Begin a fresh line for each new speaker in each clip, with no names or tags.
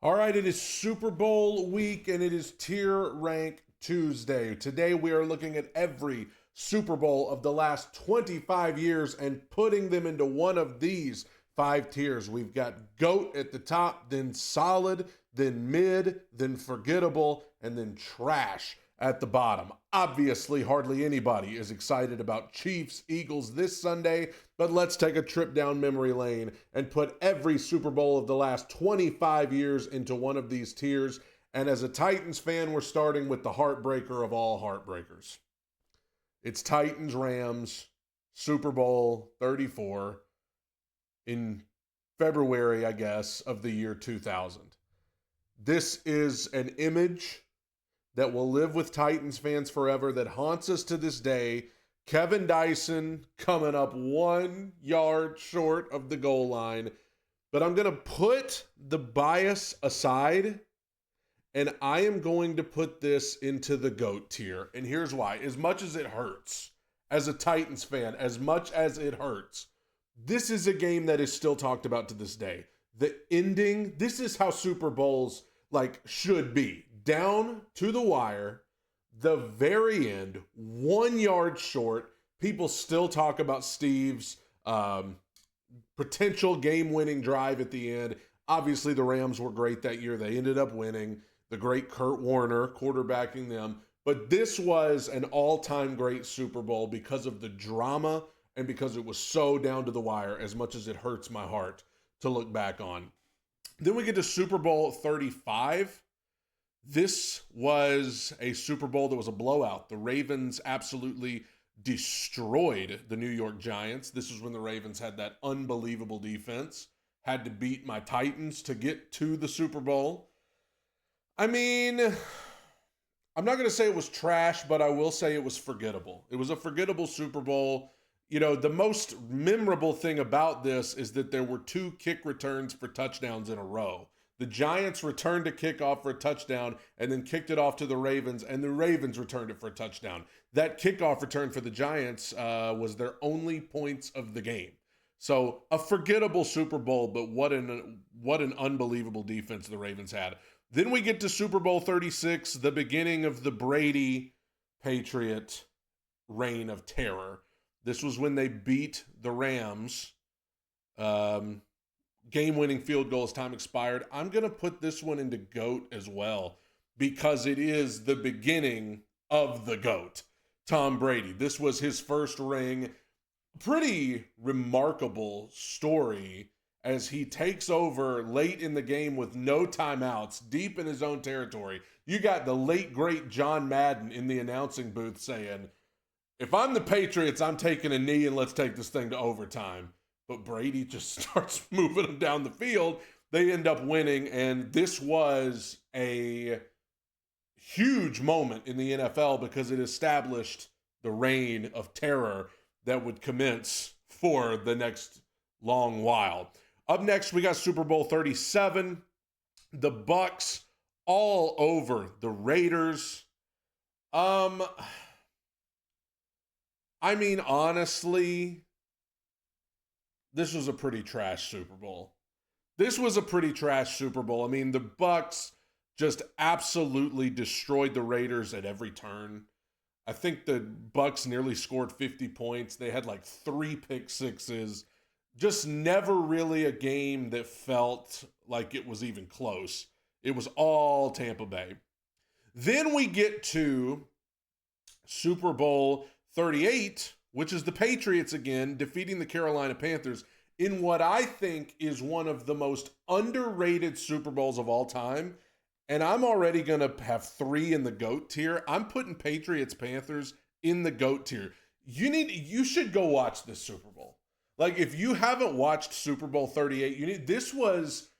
All right, it is Super Bowl week and it is Tier Rank Tuesday. Today we are looking at every Super Bowl of the last 25 years and putting them into one of these five tiers. We've got GOAT at the top, then solid, then mid, then forgettable, and then trash at the bottom. Obviously, hardly anybody is excited about Chiefs Eagles this Sunday, but let's take a trip down memory lane and put every Super Bowl of the last 25 years into one of these tiers. And as a Titans fan, we're starting with the heartbreaker of all heartbreakers. It's Titans Rams Super Bowl 34 in February, I guess, of the year 2000. This is an image that will live with Titans fans forever, that haunts us to this day. Kevin Dyson coming up 1 yard short of the goal line. But I'm going to put the bias aside, and I am going to put this into the GOAT tier. And here's why. As much as it hurts, as a Titans fan, as much as it hurts, this is a game that is still talked about to this day. The ending, this is how Super Bowls should be. Down to the wire, the very end, 1 yard short. People still talk about Steve's potential game-winning drive at the end. Obviously, the Rams were great that year. They ended up winning. The great Kurt Warner quarterbacking them. But this was an all-time great Super Bowl because of the drama and because it was so down to the wire, as much as it hurts my heart to look back on. Then we get to Super Bowl 35. This was a Super Bowl that was a blowout. The Ravens absolutely destroyed the New York Giants. This was when the Ravens had that unbelievable defense, had to beat my Titans to get to the Super Bowl. I mean, I'm not going to say it was trash, but I will say it was forgettable. It was a forgettable Super Bowl. You know, the most memorable thing about this is that there were 2 kick returns for touchdowns in a row. The Giants returned a kickoff for a touchdown and then kicked it off to the Ravens, and the Ravens returned it for a touchdown. That kickoff return for the Giants was their only points of the game. So a forgettable Super Bowl, but what an unbelievable defense the Ravens had. Then we get to Super Bowl 36, the beginning of the Brady Patriot reign of terror. This was when they beat the Rams. Game-winning field goal as time expired. I'm going to put this one into GOAT as well because it is the beginning of the GOAT, Tom Brady. This was his first ring. Pretty remarkable story as he takes over late in the game with no timeouts, deep in his own territory. You got the late, great John Madden in the announcing booth saying, "If I'm the Patriots, I'm taking a knee and let's take this thing to overtime." But Brady just starts moving them down the field. They end up winning, and this was a huge moment in the NFL because it established the reign of terror that would commence for the next long while. Up next, we got Super Bowl 37. The Bucks all over the Raiders. I mean, honestly, this was a pretty trash Super Bowl. This was a pretty trash Super Bowl. I mean, the Bucks just absolutely destroyed the Raiders at every turn. I think the Bucks nearly scored 50 points. They had 3 pick sixes. Just never really a game that felt like it was even close. It was all Tampa Bay. Then we get to Super Bowl 38, which is the Patriots again, defeating the Carolina Panthers in what I think is one of the most underrated Super Bowls of all time. And I'm already going to have 3 in the GOAT tier. I'm putting Patriots-Panthers in the GOAT tier. You should go watch this Super Bowl. If you haven't watched Super Bowl 38, this was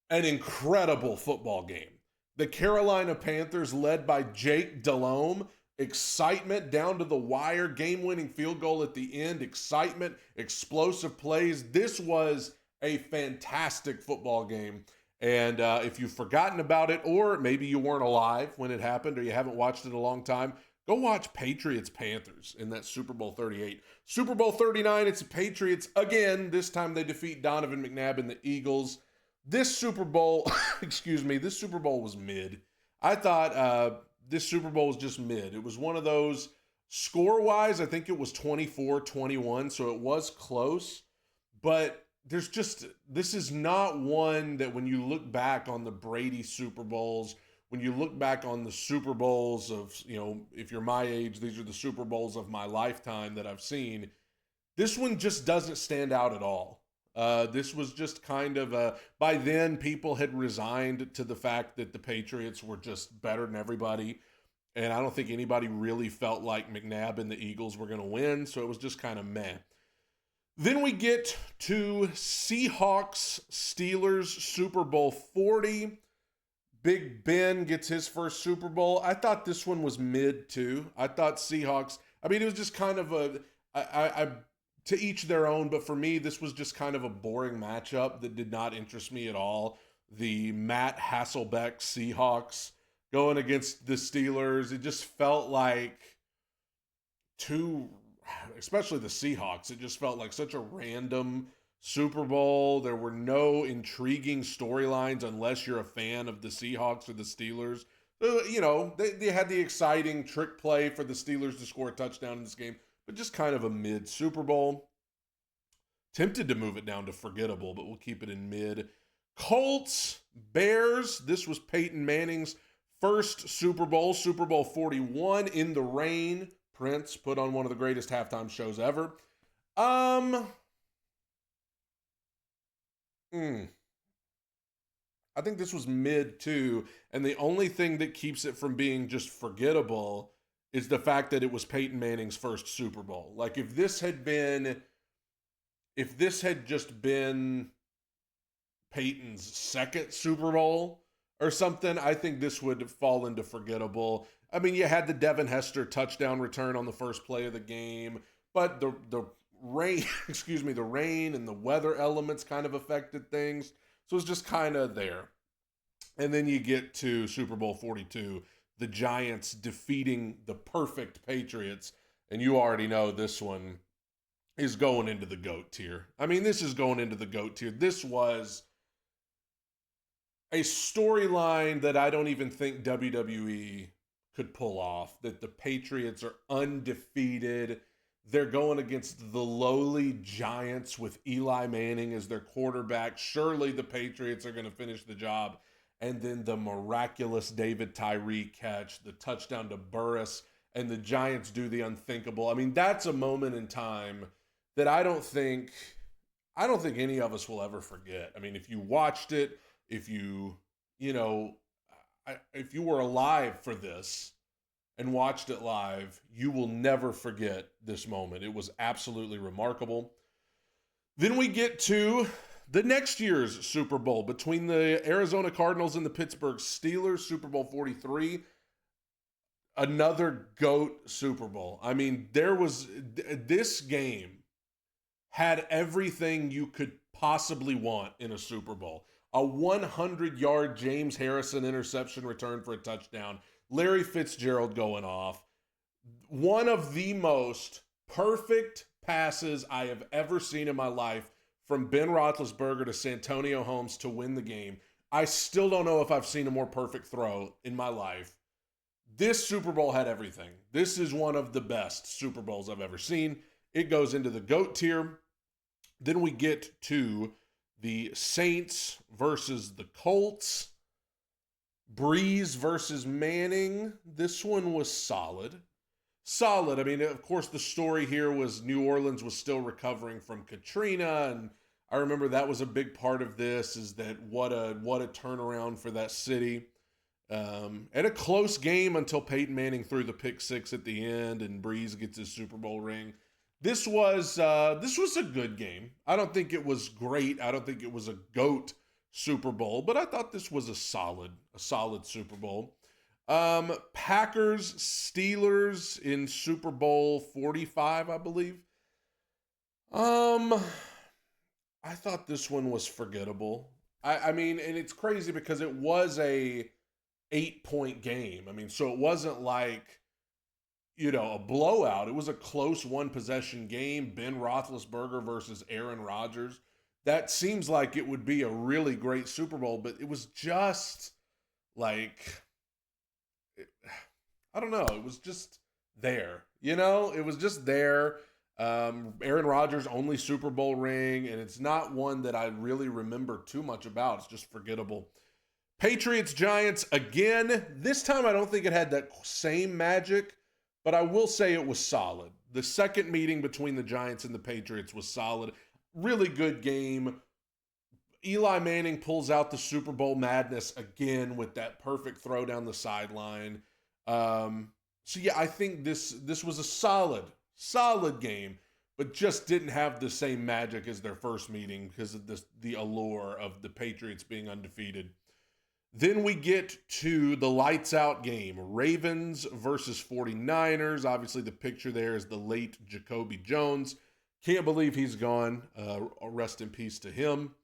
an incredible football game. The Carolina Panthers, led by Jake Delhomme, excitement down to the wire, game-winning field goal at the end, excitement, explosive plays. This was a fantastic football game. And if you've forgotten about it, or maybe you weren't alive when it happened, or you haven't watched it in a long time, go watch Patriots-Panthers in that Super Bowl 38. Super Bowl 39, it's the Patriots again. This time they defeat Donovan McNabb and the Eagles. This Super Bowl, excuse me, this Super Bowl was mid. I thought this Super Bowl was just mid. It was one of those score wise, I think it was 24-21, so it was close. But there's just, this is not one that when you look back on the Brady Super Bowls, when you look back on the Super Bowls of, if you're my age, these are the Super Bowls of my lifetime that I've seen. This one just doesn't stand out at all. This was just kind of by then people had resigned to the fact that the Patriots were just better than everybody. And I don't think anybody really felt like McNabb and the Eagles were going to win. So it was just kind of meh. Then we get to Seahawks Steelers Super Bowl 40. Big Ben gets his first Super Bowl. I thought this one was mid too. I thought Seahawks, I mean, it was just kind of to each their own, but for me, this was just kind of a boring matchup that did not interest me at all. The Matt Hasselbeck Seahawks going against the Steelers, it just felt like especially the Seahawks, it just felt like such a random Super Bowl. There were no intriguing storylines unless you're a fan of the Seahawks or the Steelers. They had the exciting trick play for the Steelers to score a touchdown in this game, but just kind of a mid Super Bowl. Tempted to move it down to forgettable, but we'll keep it in mid. Colts, Bears. This was Peyton Manning's first Super Bowl, Super Bowl 41 in the rain. Prince put on one of the greatest halftime shows ever. I think this was mid too, and the only thing that keeps it from being just forgettable is the fact that it was Peyton Manning's first Super Bowl. Like if this had just been Peyton's second Super Bowl or something, I think this would fall into forgettable. I mean, you had the Devin Hester touchdown return on the first play of the game, but the rain, the rain and the weather elements kind of affected things. So it's just kind of there. And then you get to Super Bowl 42, the Giants defeating the perfect Patriots. And you already know this one is going into the GOAT tier. I mean, this is going into the GOAT tier. This was a storyline that I don't even think WWE could pull off, that the Patriots are undefeated. They're going against the lowly Giants with Eli Manning as their quarterback. Surely the Patriots are going to finish the job. And then the miraculous David Tyree catch, the touchdown to Burris, and the Giants do the unthinkable. I mean, that's a moment in time that I don't think any of us will ever forget. I mean, if you watched it, if you were alive for this and watched it live, you will never forget this moment. It was absolutely remarkable. Then we get to the next year's Super Bowl between the Arizona Cardinals and the Pittsburgh Steelers, Super Bowl 43. Another GOAT Super Bowl. I mean, this game had everything you could possibly want in a Super Bowl. A 100-yard James Harrison interception return for a touchdown. Larry Fitzgerald going off. One of the most perfect passes I have ever seen in my life from Ben Roethlisberger to Santonio Holmes to win the game. I still don't know if I've seen a more perfect throw in my life. This Super Bowl had everything. This is one of the best Super Bowls I've ever seen. It goes into the GOAT tier. Then we get to the Saints versus the Colts. Breeze versus Manning. This one was solid. I mean, of course, the story here was New Orleans was still recovering from Katrina, and I remember that was a big part of this, is that what a turnaround for that city. And a close game until Peyton Manning threw the pick six at the end and Breeze gets his Super Bowl ring. This was a good game. I don't think it was great. I don't think it was a GOAT Super Bowl, but I thought this was a solid Super Bowl. Packers, Steelers in Super Bowl 45, I believe. I thought this one was forgettable. I mean, and it's crazy because it was a 8-point game. I mean, so it wasn't like, a blowout. It was a close one-possession game. Ben Roethlisberger versus Aaron Rodgers. that seems like it would be a really great Super Bowl, but it was just like, I don't know, it was just there. It was just there. Aaron Rodgers' only Super Bowl ring, and it's not one that I really remember too much about. It's just forgettable. Patriots Giants again. This time I don't think it had that same magic, but I will say it was solid. The second meeting between the Giants and the Patriots was solid. Really good game. Eli Manning pulls out the Super Bowl madness again with that perfect throw down the sideline. So yeah, I think this was a solid game, but just didn't have the same magic as their first meeting because of the allure of the Patriots being undefeated. Then we get to the lights out game, Ravens versus 49ers. Obviously, the picture there is the late Jacoby Jones. Can't believe he's gone. Rest in peace to him.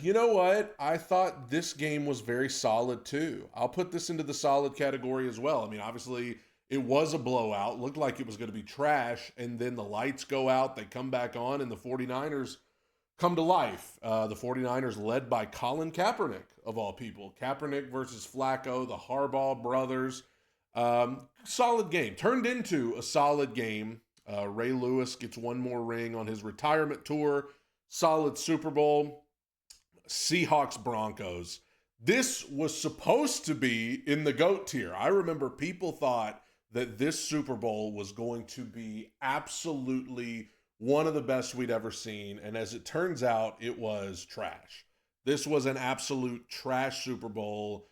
You know what? I thought this game was very solid too. I'll put this into the solid category as well. I mean, obviously, it was a blowout. Looked like it was going to be trash. And then the lights go out. They come back on, and the 49ers come to life. The 49ers led by Colin Kaepernick, of all people. Kaepernick versus Flacco, the Harbaugh brothers. Solid game. Turned into a solid game. Ray Lewis gets one more ring on his retirement tour. Solid Super Bowl. Seahawks Broncos. This was supposed to be in the GOAT tier. I remember people thought that this Super Bowl was going to be absolutely one of the best we'd ever seen. And as it turns out, it was trash. This was an absolute trash Super Bowl.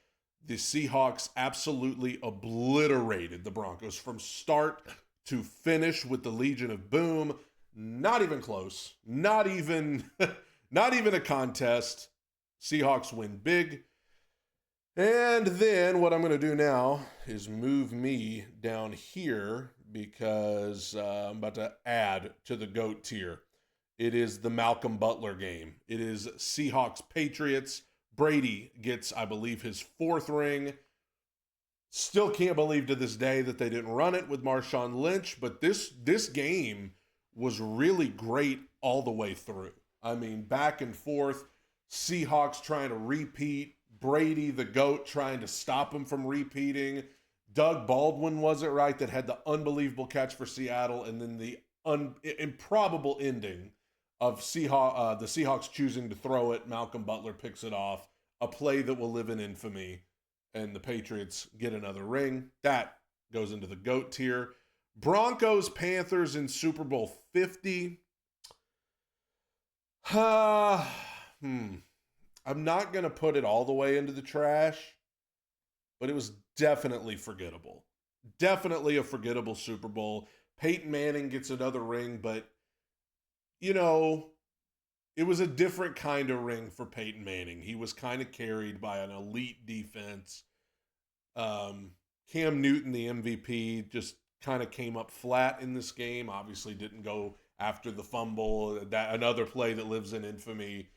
The Seahawks absolutely obliterated the Broncos from start to finish with the Legion of Boom. Not even close. Not even a contest. Seahawks win big. And then what I'm going to do now is move me down here because I'm about to add to the GOAT tier. It is the Malcolm Butler game. It is Seahawks Patriots. Brady gets, I believe, his fourth ring. Still can't believe to this day that they didn't run it with Marshawn Lynch, but this game was really great all the way through. I mean, back and forth, Seahawks trying to repeat, Brady, the GOAT, trying to stop him from repeating. Doug Baldwin, was it right, that had the unbelievable catch for Seattle, and then the improbable ending of the Seahawks choosing to throw it. Malcolm Butler picks it off. A play that will live in infamy, and the Patriots get another ring. That goes into the GOAT tier. Broncos, Panthers in Super Bowl 50. I'm not going to put it all the way into the trash, but it was definitely forgettable. Definitely a forgettable Super Bowl. Peyton Manning gets another ring, but, it was a different kind of ring for Peyton Manning. He was kind of carried by an elite defense. Cam Newton, the MVP, just kind of came up flat in this game. Obviously didn't go after the fumble. That another play that lives in infamy.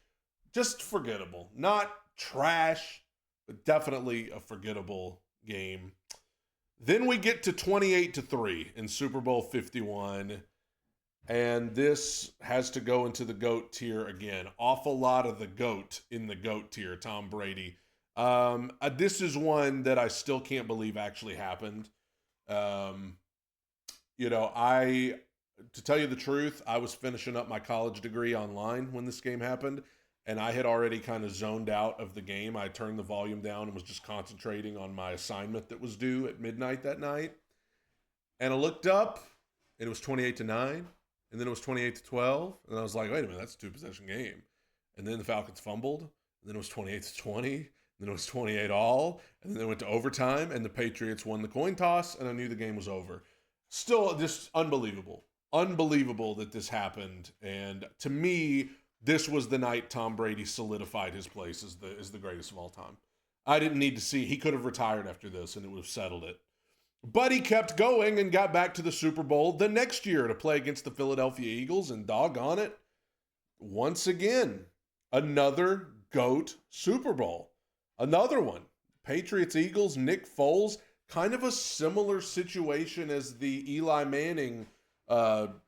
Just forgettable. Not trash, but definitely a forgettable game. Then we get to 28-3 in Super Bowl 51. And this has to go into the GOAT tier again. Awful lot of the GOAT in the GOAT tier, Tom Brady. This is one that I still can't believe actually happened. To tell you the truth, I was finishing up my college degree online when this game happened, and I had already kind of zoned out of the game. I turned the volume down and was just concentrating on my assignment that was due at midnight that night. And I looked up, and it was 28-9. And then it was 28-12. And I was like, wait a minute, that's a two-possession game. And then the Falcons fumbled. And then it was 28-20. And then it was 28-all. And then they went to overtime. And the Patriots won the coin toss. And I knew the game was over. Still, just unbelievable. Unbelievable that this happened. And to me, this was the night Tom Brady solidified his place as the greatest of all time. I didn't need to see. He could have retired after this, and it would have settled it. But he kept going and got back to the Super Bowl the next year to play against the Philadelphia Eagles, and doggone it, once again, another GOAT Super Bowl. Another one. Patriots, Eagles, Nick Foles, kind of a similar situation as the Eli Manning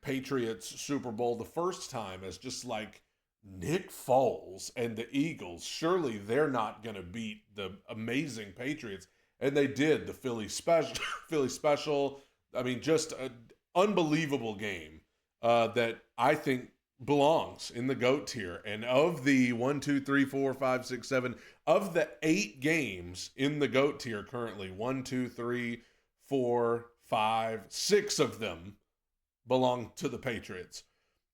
Patriots Super Bowl the first time as just like Nick Foles and the Eagles. Surely they're not going to beat the amazing Patriots. And they did. The Philly special. Philly special. I mean, just an unbelievable game that I think belongs in the GOAT tier. And of the 1, 2, 3, 4, 5, 6, 7, of the 8 games in the GOAT tier currently, 1, 2, 3, 4, 5, 6 of them belong to the Patriots.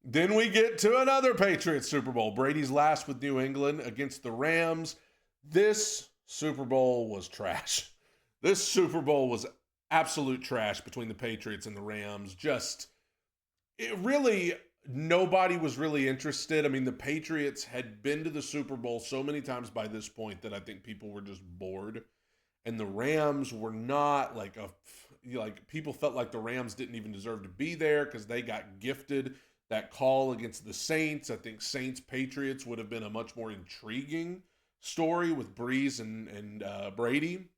Then we get to another Patriots Super Bowl. Brady's last with New England against the Rams. This Super Bowl was trash. This Super Bowl was absolute trash between the Patriots and the Rams. Just, it really, nobody was really interested. I mean, the Patriots had been to the Super Bowl so many times by this point that I think people were just bored. And the Rams were not like people felt like the Rams didn't even deserve to be there because they got gifted that call against the Saints. I think Saints-Patriots would have been a much more intriguing story with Breeze and Brady.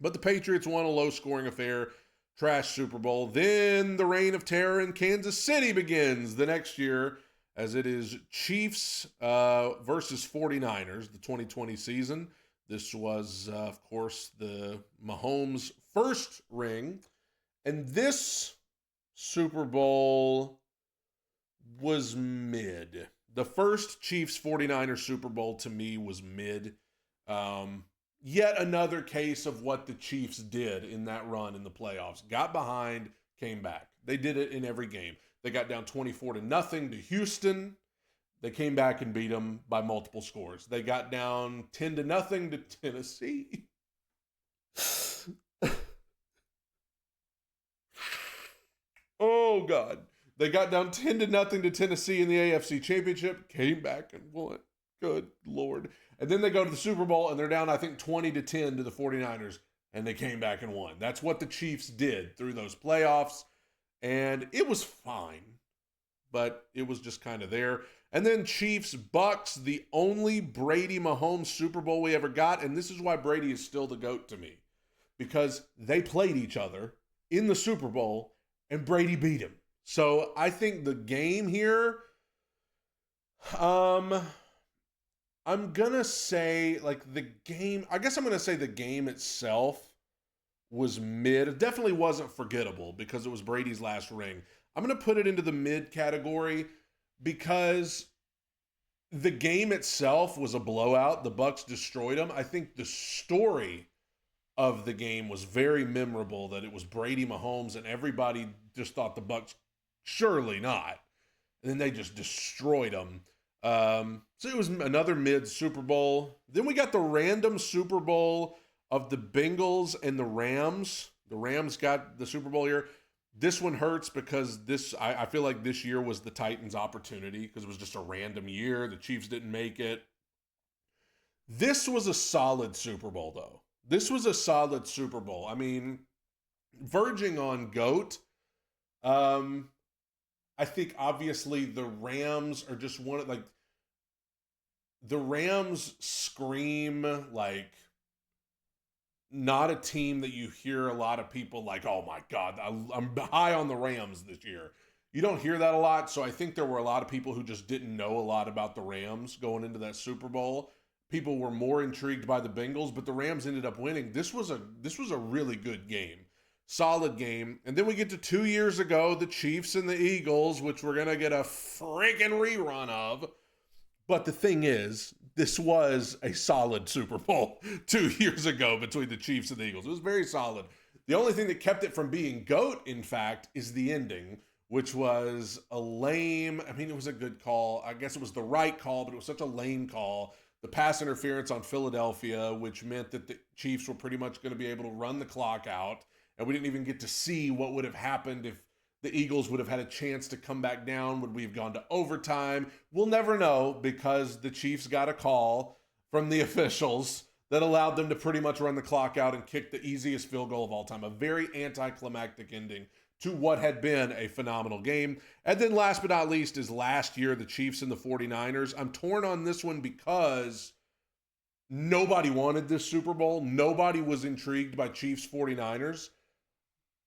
But the Patriots won a low-scoring affair, trash Super Bowl. Then the reign of terror in Kansas City begins the next year as it is Chiefs versus 49ers, the 2020 season. This was, of course, the Mahomes' first ring. And this Super Bowl was mid. The first Chiefs 49ers Super Bowl to me was mid. Yet another case of what the Chiefs did in that run in the playoffs. Got behind, came back. They did it in every game. They got down 24-0 to Houston. They came back and beat them by multiple scores. They got down 10-0 to Tennessee. Oh, God. They got down 10-0 to Tennessee in the AFC Championship, came back and won. Good Lord. And then they go to the Super Bowl, and they're down, I think, 20-10 to the 49ers, and they came back and won. That's what the Chiefs did through those playoffs, and it was fine, but it was just kind of there. And then Chiefs-Bucks, the only Brady-Mahomes Super Bowl we ever got, and this is why Brady is still the GOAT to me, because they played each other in the Super Bowl, and Brady beat him. So I think the game here, I'm going to say, like, the game, I guess I'm going to say the game itself was mid. It definitely wasn't forgettable because it was Brady's last ring. I'm going to put it into the mid category because the game itself was a blowout. The Bucks destroyed them. I think the story of the game was very memorable, that it was Brady Mahomes and everybody just thought the Bucks surely not. And then they just destroyed them. So it was another mid Super Bowl. Then we got the random Super Bowl of the Bengals and the Rams. The Rams got the Super Bowl here. This one hurts because I feel like this year was the Titans' opportunity because it was just a random year. The Chiefs didn't make it. This was a solid Super Bowl, though. This was a solid Super Bowl. I mean, verging on GOAT. I think obviously the Rams are just one of, like, the Rams scream like not a team that you hear a lot of people like, oh my God, I'm high on the Rams this year. You don't hear that a lot. So I think there were a lot of people who just didn't know a lot about the Rams going into that Super Bowl. People were more intrigued by the Bengals, but the Rams ended up winning. This was a really good game. Solid game. And then we get to 2 years ago, the Chiefs and the Eagles, which we're going to get a freaking rerun of. But the thing is, this was a solid Super Bowl 2 years ago between the Chiefs and the Eagles. It was very solid. The only thing that kept it from being GOAT, in fact, is the ending, which was a lame, I mean, it was a good call. I guess it was the right call, but it was such a lame call. The pass interference on Philadelphia, which meant that the Chiefs were pretty much going to be able to run the clock out. And we didn't even get to see what would have happened if the Eagles would have had a chance to come back down. Would we have gone to overtime? We'll never know because the Chiefs got a call from the officials that allowed them to pretty much run the clock out and kick the easiest field goal of all time. A very anticlimactic ending to what had been a phenomenal game. And then last but not least is last year, the Chiefs and the 49ers. I'm torn on this one because nobody wanted this Super Bowl. Nobody was intrigued by Chiefs 49ers.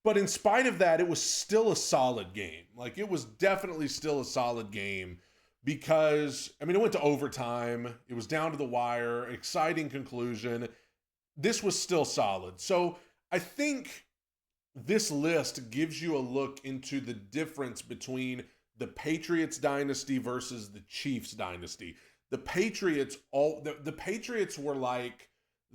But in spite of that, it was still a solid game. Like, it was definitely still a solid game because, I mean, it went to overtime. It was down to the wire, exciting conclusion. This was still solid. So I think this list gives you a look into the difference between the Patriots dynasty versus the Chiefs dynasty. The Patriots were like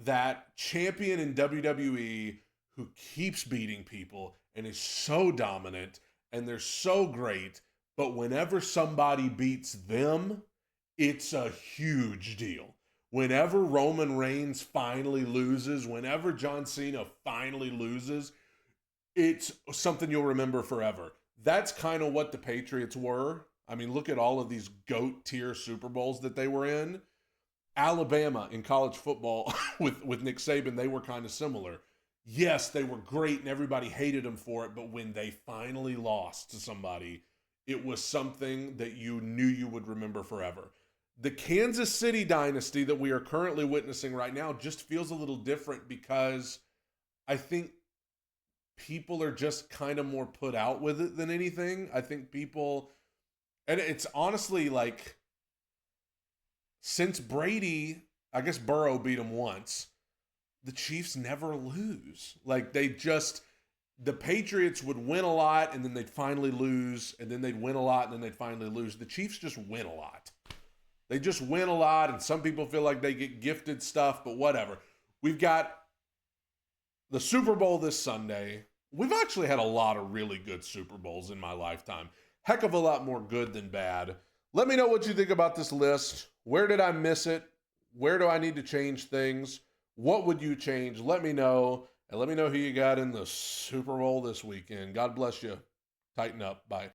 that champion in WWE who keeps beating people and is so dominant and they're so great, but whenever somebody beats them, it's a huge deal. Whenever Roman Reigns finally loses, whenever John Cena finally loses, it's something you'll remember forever. That's kind of what the Patriots were. I mean, look at all of these GOAT tier Super Bowls that they were in. Alabama in college football with Nick Saban, they were kind of similar. Yes, they were great and everybody hated them for it, but when they finally lost to somebody, it was something that you knew you would remember forever. The Kansas City dynasty that we are currently witnessing right now just feels a little different because I think people are just kind of more put out with it than anything. I think people, and it's honestly like, since Brady, I guess Burrow beat him once, the Chiefs never lose. Like, the Patriots would win a lot and then they'd finally lose, and then they'd win a lot and then they'd finally lose. The Chiefs just win a lot. They just win a lot, and some people feel like they get gifted stuff, but whatever. We've got the Super Bowl this Sunday. We've actually had a lot of really good Super Bowls in my lifetime. Heck of a lot more good than bad. Let me know what you think about this list. Where did I miss it? Where do I need to change things? What would you change? Let me know. And let me know who you got in the Super Bowl this weekend. God bless you. Tighten up. Bye.